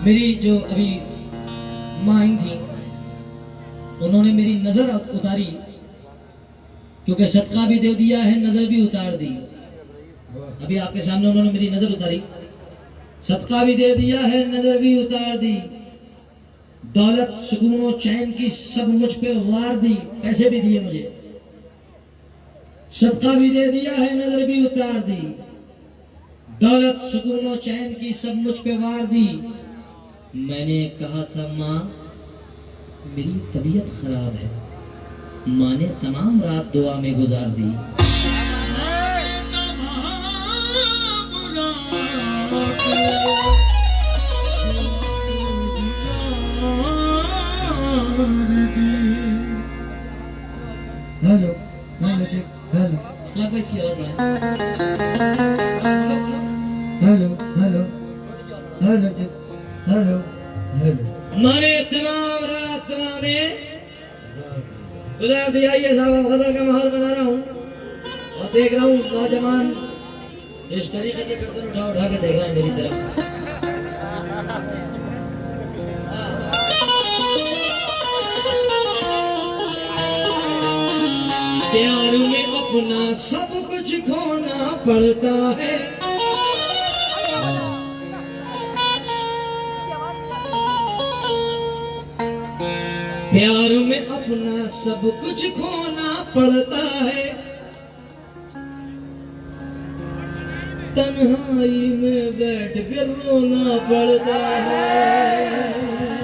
मेरी जो अभी माँ आई थी, उन्होंने मेरी नजर उतारी, क्योंकि सदका भी दे दिया है, नजर भी उतार दी। अभी आपके सामने उन्होंने मेरी नजर उतारी, सदका भी दे दिया है, नजर भी उतार दी। दौलत सुकून और चैन की सब मुझ पे वार दी, पैसे भी दिए मुझे, सदका भी दे दिया है, नजर भी उतार दी। दौलत सुकून और चैन की सब मुझ पे वार दी। मैंने कहा था माँ मेरी तबीयत खराब है, माँ ने तमाम रात दुआ में गुजार दी। Hello hello check, hello Akhlaq भाई इसकी आवाज बढ़ाएं। Hello hello hello check, hello hello. माने तमाम रात दुआ में गुजार दिया। ये साहब गजल का माहौल बना रहा हूँ और देख रहा हूँ नौजवान इस तरीके से गर्दन उठा उठा के देख रहा है मेरी तरफ। प्यार में अपना सब कुछ खोना पड़ता है, प्यार में अपना सब कुछ खोना पड़ता है, तन्हाई में बैठ कर रोना पड़ता है,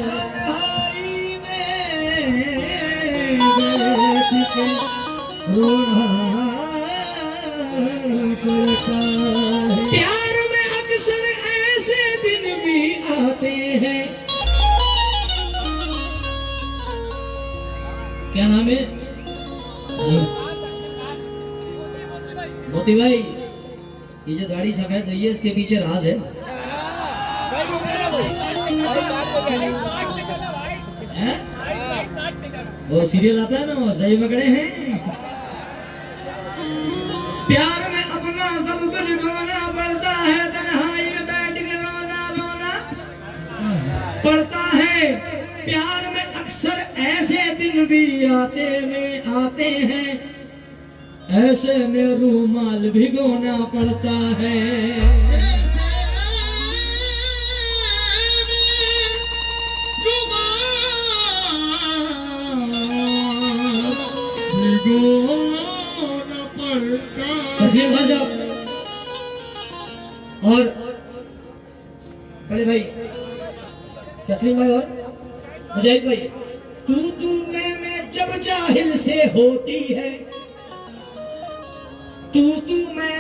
तन्हाई में बैठ कर रोना पड़ता है। प्यार में अक्सर ऐसे दिन भी आते हैं। क्या नाम है? मोती भाई, ये जो दाढ़ी सफेद हुई है इसके पीछे राज है। वो सीरियल आता है ना, वो सही पकड़े हैं। प्यार में अपना सब कुछ खोना पड़ता है, तन्हाई में बैठ के रोना रोना पड़ता है। प्यार में अक्सर ऐसे दिन भी आते हैं, ऐसे में रूमाल भिगोना पड़ता है, भिगोना पड़ता। तस्लीम खान साहब और बड़े भाई तस्लीम भाई और मुजाहिद भाई, तू मैं जब जाहिल से होती है, तू मैं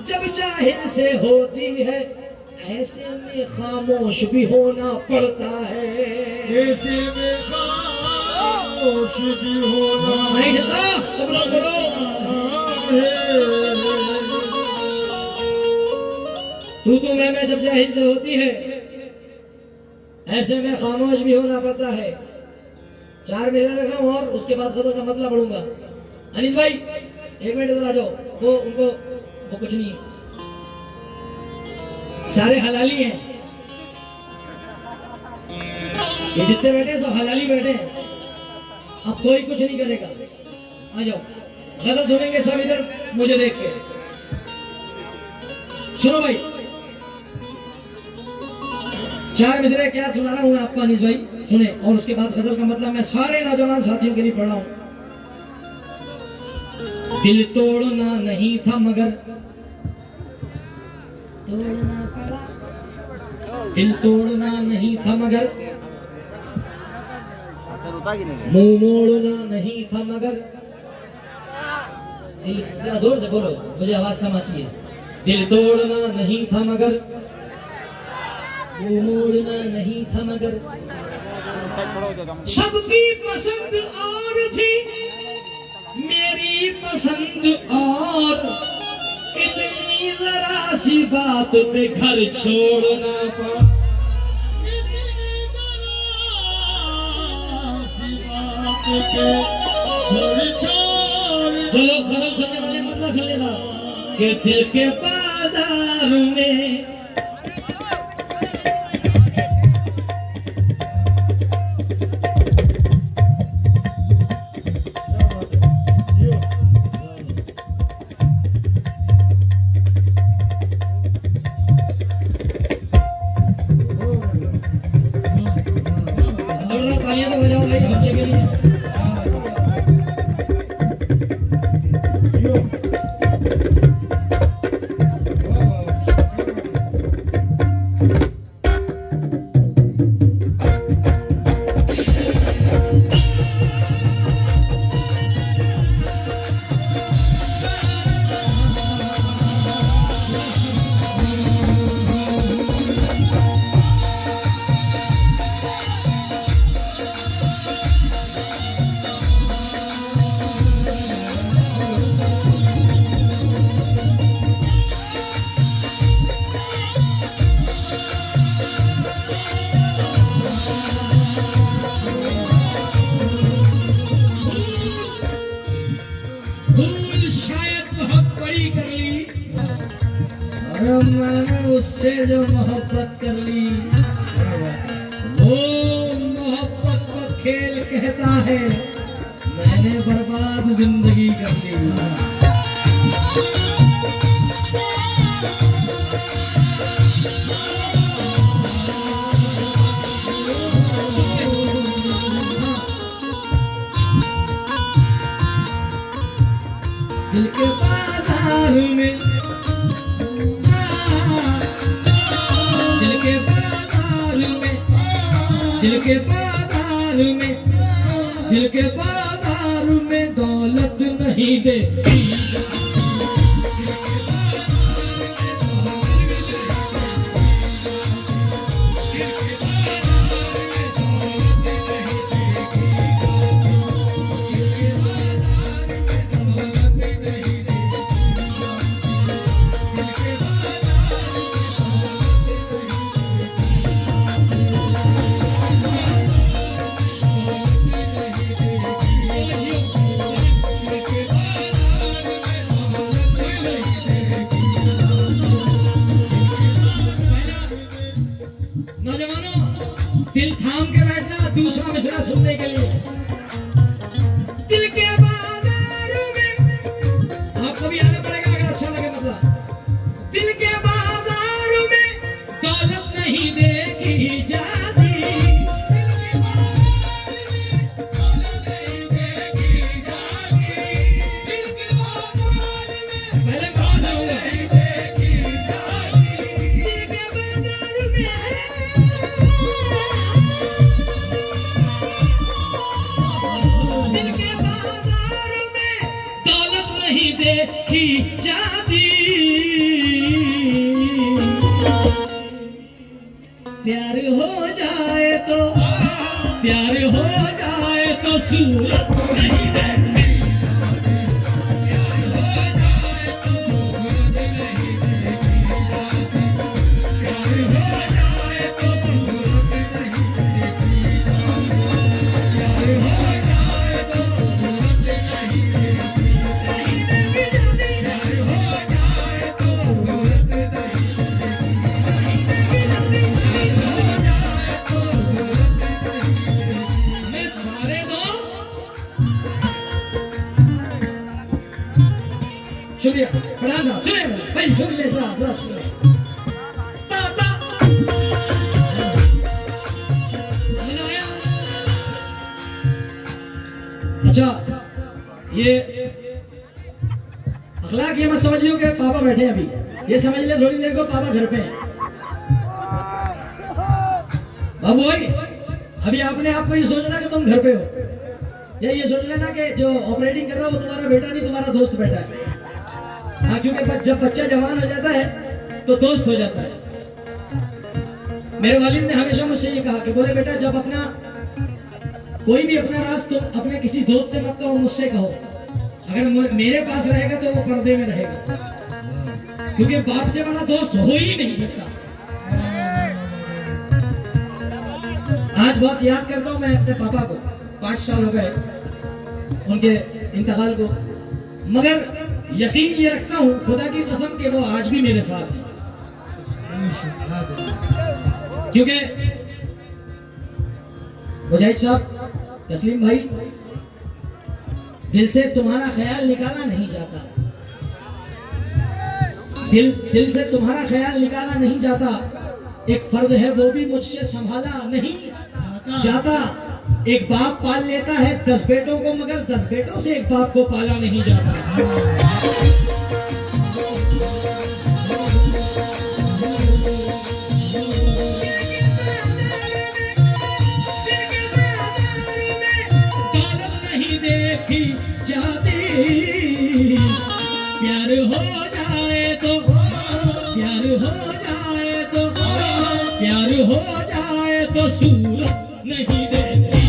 जब जाहिल से होती है, ऐसे में खामोश भी होना पड़ता है, ऐसे में खामोश भी होना। नहीं सब लोग बोलो। तू मैं जब जाहिल से होती है, ऐसे में खामोश भी होना पड़ता है। 4 मिनट रख रहा हूं और उसके बाद खबर का मतलब पढ़ूंगा। अनीस भाई 1 मिनट इधर आ जाओ। वो कुछ नहीं, सारे हलाली हैं, ये जितने बैठे सब हलाली बैठे हैं, अब कोई कुछ नहीं करेगा। आ जाओ, गजल सुनेंगे सब इधर मुझे देख के। सुनो भाई, 4 मिसरे क्या सुना रहा हूं आपको अनीस भाई, सुने। और उसके बाद गजल का मतलब मैं सारे नौजवान साथियों के लिए पढ़ रहा हूं। दिल तोड़ना नहीं था मगर तोड़ना पड़ा, दिल तोड़ना नहीं था मगर मुंह मोड़ना नहीं था मगर। दिल जरा जोर से बोलो, मुझे आवाज कम आती है। दिल तोड़ना नहीं था मगर मुंह मोड़ना नहीं था मगर। सबकी पसंद और थी, मेरी पसंद और, इतनी जरा सी बात पे घर छोड़ना पड़ा, इतनी जरा सी बात पे घर छोड़। चलो खबर सुनने वाले मतलब सुन लेना कि दिल के बाजार में मैंने उससे जो मोहब्बत कर ली, वो मोहब्बत को खेल कहता है, मैंने बर्बाद जिंदगी कर ली। दिल के बाजार में, दिल के बाजार में, दिल के बाजार में, दिल के बाजार में दौलत नहीं दे। दिल थाम के बैठना दूसरा मिसरा सुनने के लिए। दिल के बाजार में आपको भी आना पड़ेगा अगर अच्छा लगे मतलब। दिल के बाजार में दौलत नहीं देखी जाती, पहले बात होगा। देखी जाती, प्यार हो जाए तो, प्यार हो जाए तो सूरत नहीं देखी, प्यार हो जाए तो सूरत नहीं देखी जाती, प्यार हो जाए तो सूरत नहीं देखी जाती, प्यार हो जाए तो सूरत नहीं देखी। सुनिए पढ़ा था, सुनिए भाई, सुन ले जरा सुन ले। अच्छा ये अखलाक ये मत समझियो कि पापा बैठे हैं अभी, ये समझ ले थोड़ी देर को पापा घर पे हैं। बाबू भाई अभी आपने आपको ये सोचना कि तुम घर पे हो, या ये सोच लेना कि जो ऑपरेटिंग कर रहा है वो तुम्हारा बेटा नहीं, तुम्हारा दोस्त बैठा है। हाँ, क्योंकि जब बच्चा जवान हो जाता है तो दोस्त हो जाता है। मेरे वालिद ने हमेशा मुझसे ये कहा कि बोले बेटा जब अपना कोई भी अपना राज तो अपने किसी दोस्त से मत कहो, मुझसे कहो। अगर मेरे पास रहेगा तो वो पर्दे में रहेगा, क्योंकि बाप से बड़ा दोस्त हो ही नहीं सकता। आज बहुत याद करता हूँ मैं अपने पापा को, 5 साल हो गए उनके इंतकाल को, मगर यकीन ये रखता हूँ खुदा की कसम कि वो आज भी मेरे साथ है। क्योंकि मुजाहिद साहब, तस्लीम भाई, दिल से तुम्हारा ख्याल निकाला नहीं जाता, दिल से तुम्हारा ख्याल निकाला नहीं जाता। एक फर्ज है वो भी मुझसे संभाला नहीं जाता। एक बाप पाल लेता है 10 बेटों को, मगर 10 बेटों से एक बाप को पाला नहीं जाता। दौलत नहीं देखी जाती, प्यार हो जाए तो, प्यार हो जाए तो, प्यार हो जाए तो सूरत नहीं देखी।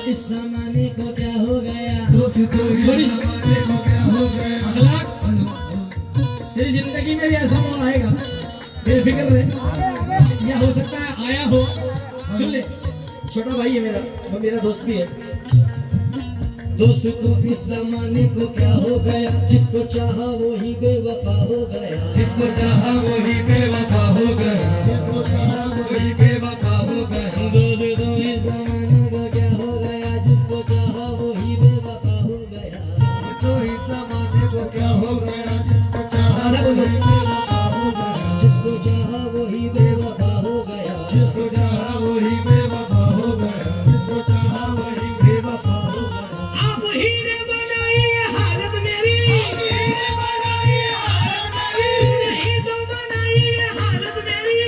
इस जमाने को क्या हो गया, दोस्तों इस जमाने को क्या हो गया। अगला तेरी जिंदगी में भी ऐसा मौका आएगा, बेफिक्र रहे, या हो सकता है आया हो। सुन ले, छोटा भाई है मेरा, वो मेरा दोस्त भी है। दोस्तों इस जमाने को क्या हो गया, जिसको चाहा वो ही बेवफा हो गया, जिसको चाहा वो ही बेवफा हो गया, जिसको चाहा वो ही बेवफा हो गया। दोस्तों इस जमाने को क्या हो गया, जिसको चाहा वो ही बेवफा हो गया, दोस्तों इस जमाने को क्या हो गया, जिसको चाहा वो ही बेवफा हो गया, जिसको चाहा वो ही बेवफा हो गया, जिसको चाहा वो ही बेवफा हो गया, जिसको चाहा वो ही बेवफा हो गया। आप ही ने बनाई ये हालत मेरी, नहीं तो बनाई ये हालत मेरी,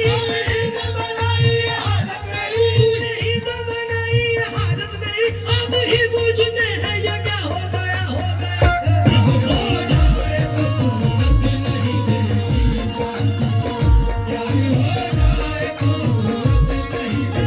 नहीं तो बनाई ये हालत मेरी। अब ही पूछते हैं ये क्या हो गया, हो गया। अब हो जाए तो सूरत नहीं देखी, प्यार हो जाए तो सूरत नहीं देखी,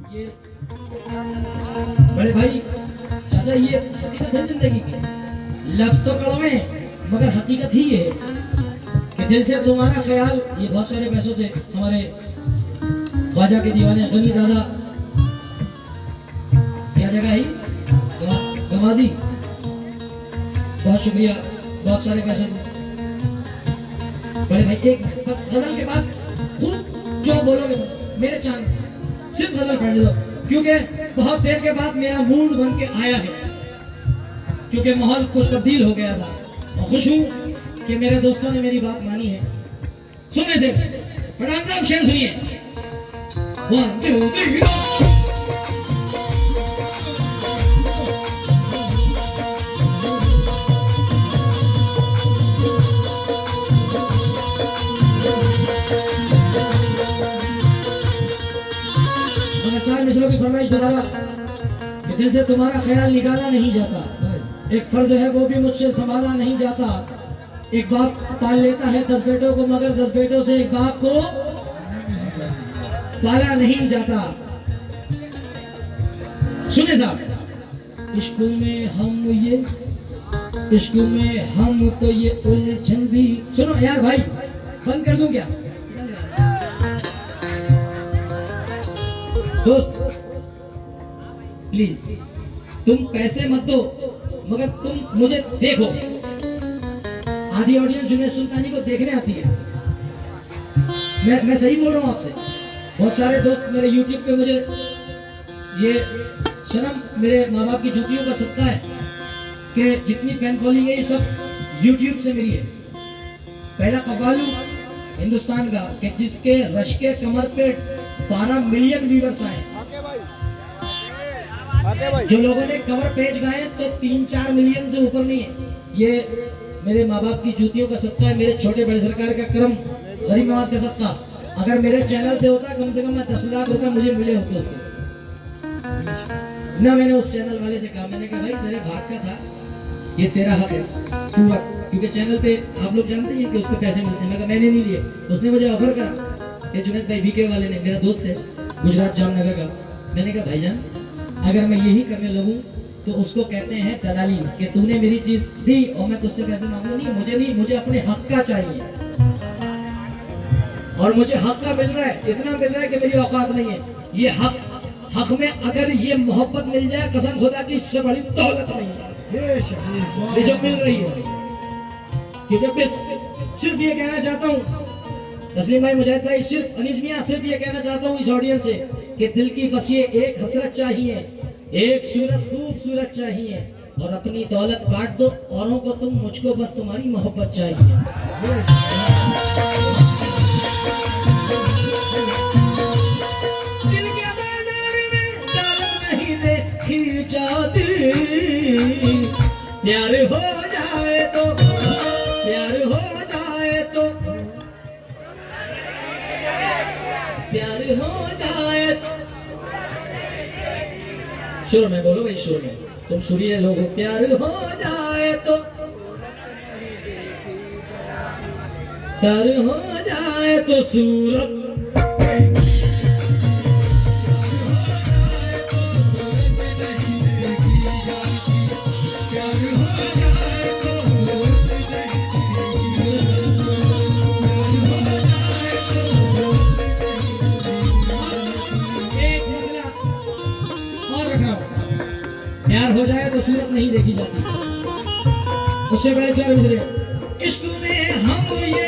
ये बड़े भाई चाचा, ये हकीकत है जिंदगी की। लफ्ज तो कड़वे हैं, मगर हकीकत ही ये है कि दिल से तुम्हारा ख्याल, ये बहुत सारे पैसों से हमारे ख्वाजा के दीवाने गनी दादा, क्या जगह है गमाजी, बहुत शुक्रिया, बहुत सारे पैसों से। बड़े भाई एक बस गजल के बाद खूब जो बोलोगे मेरे चांद, सिर्फ गजल पढ़ने दो, क्योंकि बहुत देर के बाद मेरा मूड बन के आया है, क्योंकि माहौल कुछ तब्दील हो गया था। और खुश हूँ कि मेरे दोस्तों ने मेरी बात मानी है। सुनने से पठान साहब शेर सुनिए, 1 2 3 4 मिसलों की फरमाइश दोबारा कि दिल से तुम्हारा ख्याल निकाला नहीं जाता, एक फर्ज है वो भी मुझसे संभाला नहीं जाता, एक बाप पाल लेता है 10 बेटों को, मगर 10 बेटों से एक बाप को पाला नहीं जाता। सुने साहब, इश्क में हम तो ये उलझन भी, सुनो यार भाई, बंद कर दूं क्या दोस्त, प्लीज तुम पैसे मत दो, मगर तुम मुझे देखो। आधी ऑडियंस जुनैद सुल्तानी को देखने आती है, मैं सही बोल रहा हूँ आपसे। बहुत सारे दोस्त मेरे YouTube पे मुझे, ये शर्म मेरे माँ बाप की जूतियों का सदका है कि जितनी फैन फॉलोइंग है ये सब YouTube से मेरी है। पहला कव्वालू हिंदुस्तान का कि जिसके रश के कमर पे 12 मिलियन व्यूअर्स आए, जो लोगों ने कवर पेज गाए तो 3-4 मिलियन से ऊपर नहीं है। ये मेरे माँ बाप की जूतियों का सदका है, मेरे छोटे बड़े सरकार का करम, गरीब नवाज का सदका। अगर मेरे चैनल से होता कम से कम 10 लाख रुपए मुझे मिले होते उसके ना। मैंने उस चैनल वाले से कहा, मैंने कहा भाई तेरे भाग का था, ये तेरा हक है, तू रख, क्योंकि चैनल पे आप लोग जानते हैं कि उसके पैसे मिलते हैं। मैं कहा मैंने नहीं लिए, उसने मुझे ऑफर करा, ये जुनैद भाई वीके वाले ने, मेरा दोस्त है गुजरात जामनगर का। मैंने कहा भाईजान अगर मैं यही करने लगूं तो उसको कहते हैं दलाली, कि तूने मेरी चीज दी और मैं तुझसे पैसे मांगू नहीं, मुझे अपने हक का चाहिए, और मुझे हक का मिल रहा है, इतना मिल रहा है कि मेरी औकात नहीं है। ये हक में अगर ये मोहब्बत मिल जाए, कसम खुदा की, इससे बड़ी दौलत नहीं है ये जो मिल रही है। क्योंकि बस सिर्फ ये कहना चाहता हूँ तस्लीम भाई, मुजाहिद भाई, सिर्फ अनीस मियां, सिर्फ ये कहना चाहता हूँ इस ऑडियंस से कि दिल की बस ये एक हसरत चाहिए, एक सूरत खूबसूरत चाहिए, और अपनी दौलत बांट दो औरों को, तुम मुझको बस तुम्हारी मोहब्बत चाहिए। दिल के बाजार में दौलत नहीं देखी जाती, प्यार हो जाए तो सुर में बोलो भाई, सुर में। तुम सुरीले लोग हो। प्यार हो जाए तो, प्यार हो जाए तो सूरत, प्यार हो जाए तो सूरत नहीं देखी जाती। उससे पहले 4 मिसरे। इश्क में हम ये,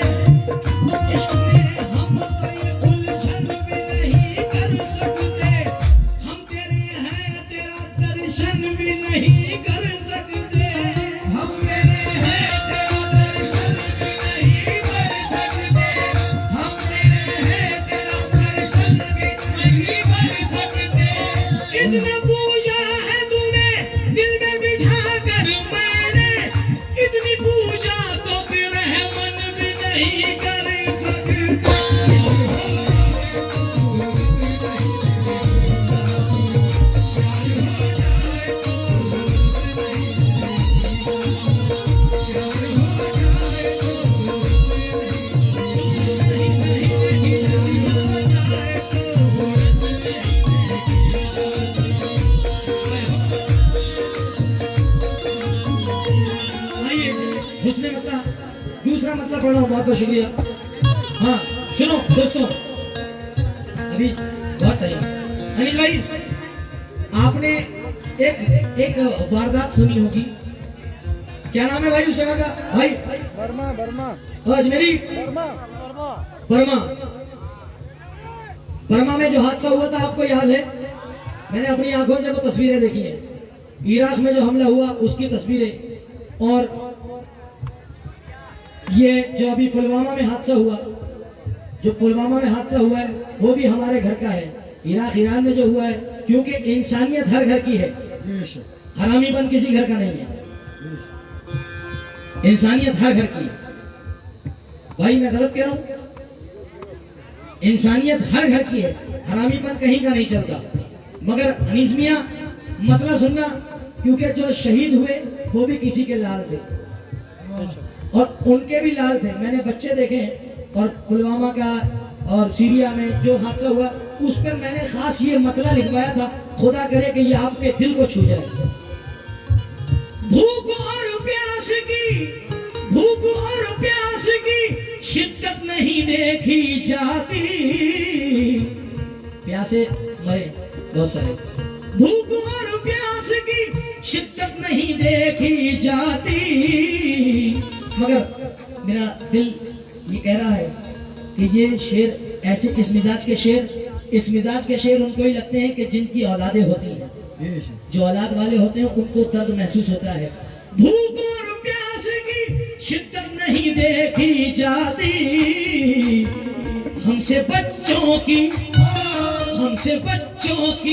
इश्क में हम कोई उलझन भी नहीं कर सकते, हम तेरे हैं तेरा दर्शन भी नहीं कर सकते, हम तेरे हैं तेरा दर्शन भी नहीं कर सकते, हम तेरे हैं तेरा दर्शन भी नहीं कर सकते। इतना पूजा है तुम्हें दिल में बिठा कर मैंने, इतनी पूजा तो फिर रहमन भी नहीं कर सकते। आइए हुस्ने मतलब दूसरा मतलब पढ़ा हूँ, बहुत बहुत शुक्रिया। हाँ सुनो दोस्तों, अभी बहुत टाइम। अनिश भाई, आपने एक वारदात सुनी होगी, क्या नाम है भाई उस जगह का? भाई Burma Burma Ajmeri, Burma Burma, Burma में जो हादसा हुआ था आपको याद है? मैंने अपनी आंखों से वो तस्वीरें देखी हैं, इराक में जो हमला हुआ उसकी तस्वीरें, और ये जो अभी पुलवामा में हादसा हुआ, जो पुलवामा में हादसा हुआ है वो भी हमारे घर का है। इराक ईरान में जो हुआ है, क्योंकि इंसानियत हर घर की है, हरामीपन किसी घर का नहीं है, इंसानियत हर घर की है। भाई मैं गलत कह रहा हूं? इंसानियत हर घर की है, हरामीपन कहीं का नहीं चलता। मगर अनीस मियां मतलब सुनना, क्योंकि जो शहीद हुए वो भी किसी के लाल थे और उनके भी लाल थे। मैंने बच्चे देखे हैं, और पुलवामा का और सीरिया में जो हादसा हुआ उस पर मैंने खास ये मतला लिखवाया था, खुदा करे कि ये आपके दिल को छू जाए। भूख और प्यास की, भूख और प्यास की शिद्दत नहीं देखी जाती, प्यासे मरे बहुत सारे, भूख और प्यास की शिद्दत नहीं देखी जाती। मगर मेरा दिल ये कह रहा है कि ये शेर ऐसे, इस मिजाज के शेर उनको ही लगते हैं कि जिनकी औलादें होती हैं, जो औलाद वाले होते हैं उनको दर्द महसूस होता है। भूख और प्यास की शिद्दत नहीं देखी जाती, हमसे बच्चों की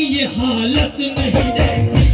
ये हालत नहीं देखी,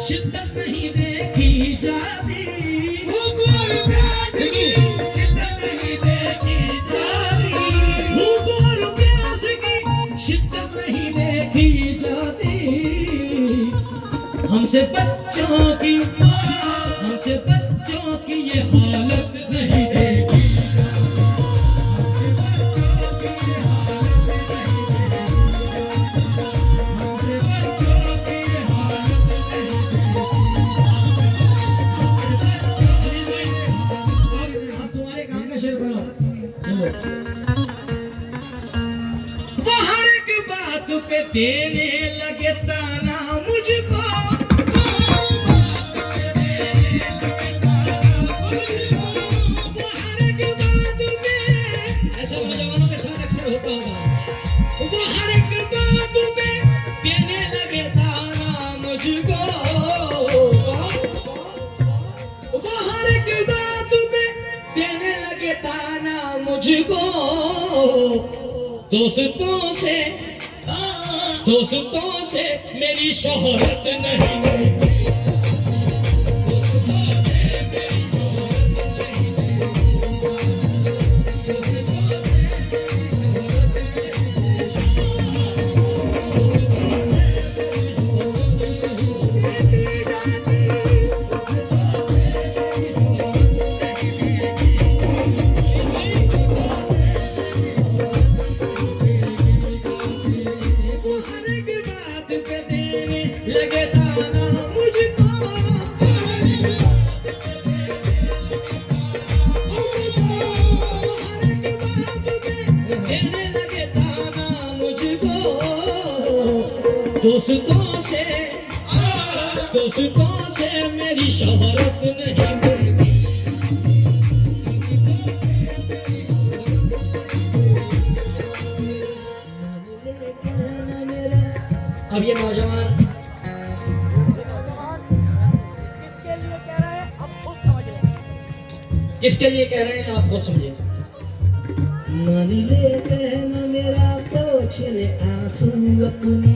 शिद्दत नहीं देखी जाती, भूख और प्यास की शिद्दत नहीं देखी जाती, भूख और प्यास की शिद्दत नहीं देखी जाती, हमसे बच्चों की ये हालत नहीं देखी। वो हर एक बात पे देने लगे ताना मुझको, वो हर एक बात पे, ऐसा नौजवानों के साथ अक्सर होता होगा, वो हर एक बात पे देने लगे ताना मुझको, दोस्तों से मेरी शोहरत नहीं गई। दोस्तों से मेरी शोहरत नहीं मिलेगी। अब ये नौजवान किसके लिए कह रहे हैं आप खुद समझे। मान ले कहना मेरा, पोंछ ले आंसू अपने।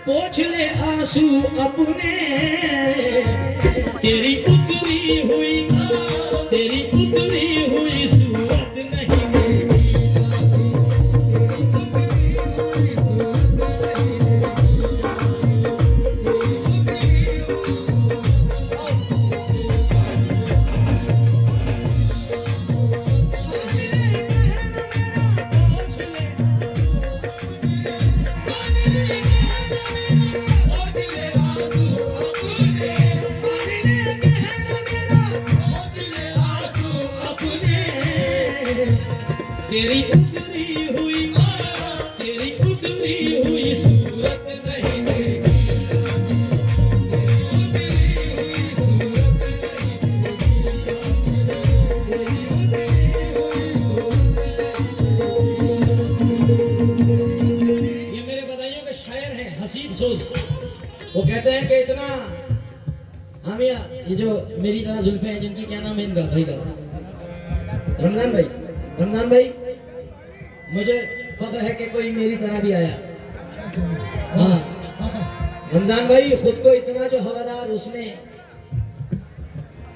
पोंछ ले आंसू अपने, तेरी उतरी हुई सूरत नहीं मिलेगी। तेरी उतरी हुई सूरत नहीं मिलेगी। ये मेरे बधाइयों के शायर हैं हसीब सोज। वो कहते हैं कि इतना हामिया, ये जो मेरी तरह जुल्फे हैं जिनकी, क्या नाम है इनका भाई का, रमजान भाई, मुझे फख्र है कि कोई मेरी तरह भी आया। हाँ रमजान भाई, खुद को इतना जो हवादार उसने,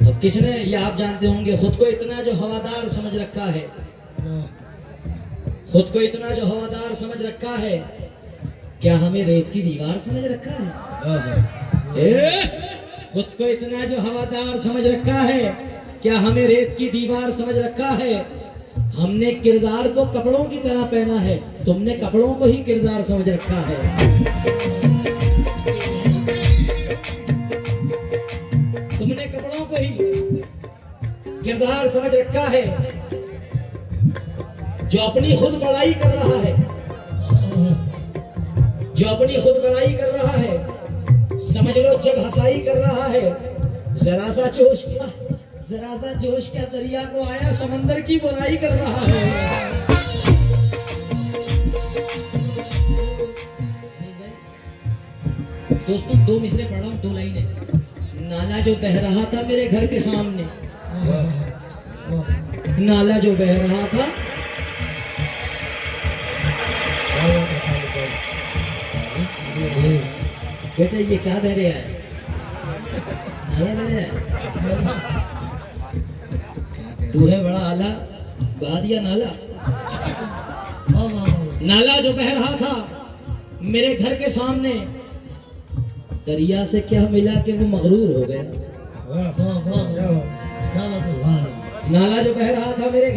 अब किसने, ये आप जानते होंगे, खुद को इतना जो हवादार समझ रखा है, खुद को इतना जो हवादार समझ रखा है, क्या हमें रेत की दीवार समझ रखा है? खुद को इतना जो हवादार समझ रखा है, क्या हमें रेत की दीवार समझ रखा है? हमने किरदार को कपड़ों की तरह पहना है, तुमने कपड़ों को ही किरदार समझ रखा है। तुमने कपड़ों को ही किरदार समझ रखा है। जो अपनी खुद बड़ाई कर रहा है, समझ लो जग हंसाई कर रहा है। जरा सा जोश क्या दरिया को आया, समंदर की बुराई कर रहा है। दोस्तों दो मिसरे पढ़ रहा हूं, 2 लाइनें। नाला जो बह रहा था मेरे घर के सामने, नाला जो बह रहा था, बेटा ये क्या बह रहा है? नाला बह रहा है? तू है बड़ा आला, बहा दिया नाला। नाला जो बह रहा था मेरे घर के सामने, दरिया से क्या मिला कि वो मगरूर हो गया। नाला जो बह रहा था मेरे घर